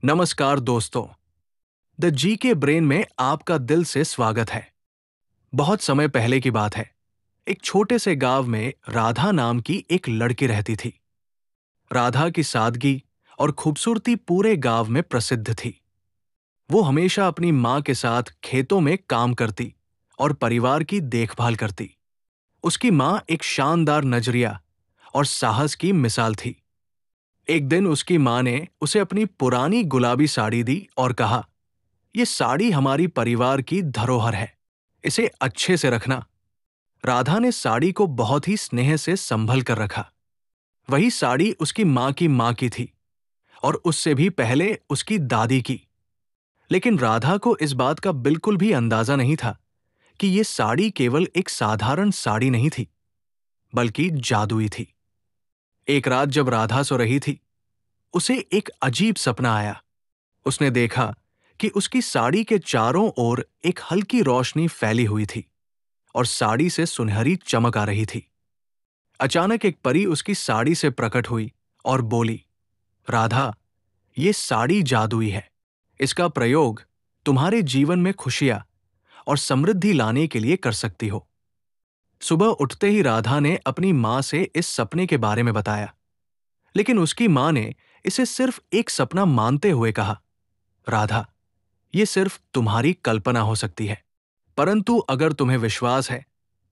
नमस्कार दोस्तों, the GK brain में आपका दिल से स्वागत है। बहुत समय पहले की बात है। एक छोटे से गांव में राधा नाम की एक लड़की रहती थी। राधा की सादगी और खूबसूरती पूरे गांव में प्रसिद्ध थी। वो हमेशा अपनी माँ के साथ खेतों में काम करती और परिवार की देखभाल करती। उसकी माँ एक शानदार नजरिया और साहस की मिसाल थी। एक दिन उसकी माँ ने उसे अपनी पुरानी गुलाबी साड़ी दी और कहा, ये साड़ी हमारी परिवार की धरोहर है, इसे अच्छे से रखना। राधा ने साड़ी को बहुत ही स्नेह से संभल कर रखा। वही साड़ी उसकी माँ की थी और उससे भी पहले उसकी दादी की। लेकिन राधा को इस बात का बिल्कुल भी अंदाजा नहीं था कि ये साड़ी केवल एक साधारण साड़ी नहीं थी, बल्कि जादुई थी। एक रात जब राधा सो रही थी, उसे एक अजीब सपना आया। उसने देखा कि उसकी साड़ी के चारों ओर एक हल्की रोशनी फैली हुई थी और साड़ी से सुनहरी चमक आ रही थी। अचानक एक परी उसकी साड़ी से प्रकट हुई और बोली, राधा, ये साड़ी जादुई है। इसका प्रयोग तुम्हारे जीवन में खुशियां और समृद्धि लाने के लिए कर सकती हो। सुबह उठते ही राधा ने अपनी माँ से इस सपने के बारे में बताया, लेकिन उसकी माँ ने इसे सिर्फ एक सपना मानते हुए कहा, राधा, ये सिर्फ तुम्हारी कल्पना हो सकती है, परंतु अगर तुम्हें विश्वास है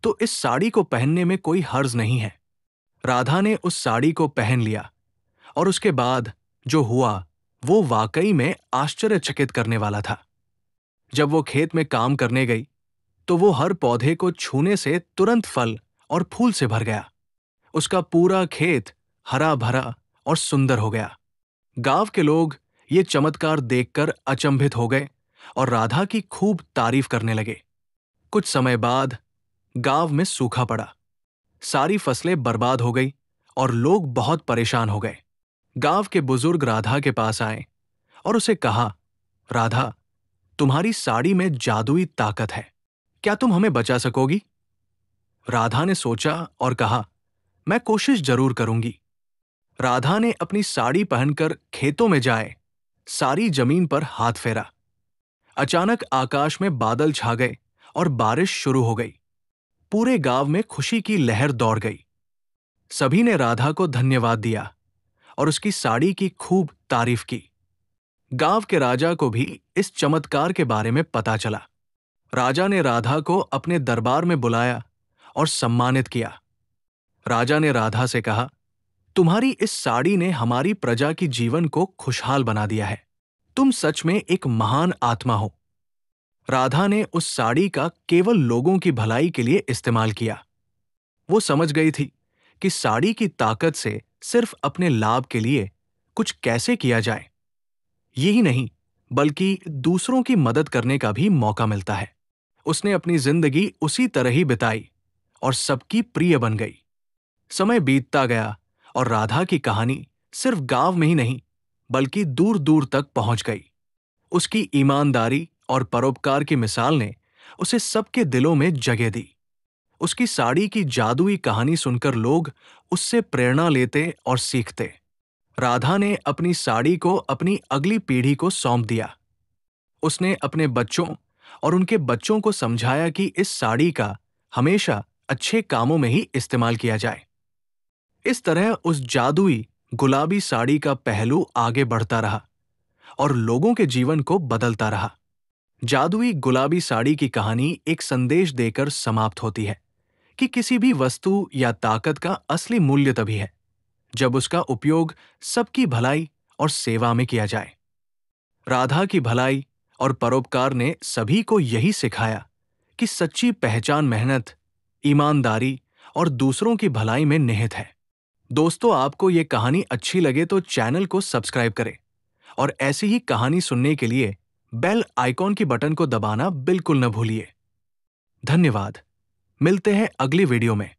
तो इस साड़ी को पहनने में कोई हर्ज नहीं है। राधा ने उस साड़ी को पहन लिया और उसके बाद जो हुआ वो वाकई में आश्चर्यचकित करने वाला था। जब वो खेत में काम करने गई तो वो हर पौधे को छूने से तुरंत फल और फूल से भर गया। उसका पूरा खेत हरा भरा और सुंदर हो गया। गांव के लोग ये चमत्कार देखकर अचंभित हो गए और राधा की खूब तारीफ करने लगे। कुछ समय बाद गांव में सूखा पड़ा। सारी फसलें बर्बाद हो गई और लोग बहुत परेशान हो गए। गांव के बुजुर्ग राधा के पास आए और उसे कहा, राधा, तुम्हारी साड़ी में जादुई ताकत है, क्या तुम हमें बचा सकोगी? राधा ने सोचा और कहा, मैं कोशिश जरूर करूंगी। राधा ने अपनी साड़ी पहनकर खेतों में जाए सारी जमीन पर हाथ फेरा। अचानक आकाश में बादल छा गए और बारिश शुरू हो गई। पूरे गांव में खुशी की लहर दौड़ गई। सभी ने राधा को धन्यवाद दिया और उसकी साड़ी की खूब तारीफ की। गांव के राजा को भी इस चमत्कार के बारे में पता चला। राजा ने राधा को अपने दरबार में बुलाया और सम्मानित किया। राजा ने राधा से कहा, तुम्हारी इस साड़ी ने हमारी प्रजा की जीवन को खुशहाल बना दिया है। तुम सच में एक महान आत्मा हो। राधा ने उस साड़ी का केवल लोगों की भलाई के लिए इस्तेमाल किया। वो समझ गई थी कि साड़ी की ताकत से सिर्फ अपने लाभ के लिए कुछ कैसे किया जाए, यही नहीं बल्कि दूसरों की मदद करने का भी मौका मिलता है। उसने अपनी जिंदगी उसी तरह ही बिताई और सबकी प्रिय बन गई। समय बीतता गया और राधा की कहानी सिर्फ गांव में ही नहीं बल्कि दूर दूर तक पहुंच गई। उसकी ईमानदारी और परोपकार की मिसाल ने उसे सबके दिलों में जगह दी। उसकी साड़ी की जादुई कहानी सुनकर लोग उससे प्रेरणा लेते और सीखते। राधा ने अपनी साड़ी को अपनी अगली पीढ़ी को सौंप दिया। उसने अपने बच्चों और उनके बच्चों को समझाया कि इस साड़ी का हमेशा अच्छे कामों में ही इस्तेमाल किया जाए। इस तरह उस जादुई गुलाबी साड़ी का पहलू आगे बढ़ता रहा और लोगों के जीवन को बदलता रहा। जादुई गुलाबी साड़ी की कहानी एक संदेश देकर समाप्त होती है कि किसी भी वस्तु या ताकत का असली मूल्य तभी है जब उसका उपयोग सबकी भलाई और सेवा में किया जाए। राधा की भलाई और परोपकार ने सभी को यही सिखाया कि सच्ची पहचान मेहनत, ईमानदारी और दूसरों की भलाई में निहित है। दोस्तों, आपको ये कहानी अच्छी लगे तो चैनल को सब्सक्राइब करें और ऐसी ही कहानी सुनने के लिए बेल आइकॉन की बटन को दबाना बिल्कुल न भूलिए। धन्यवाद। मिलते हैं अगली वीडियो में।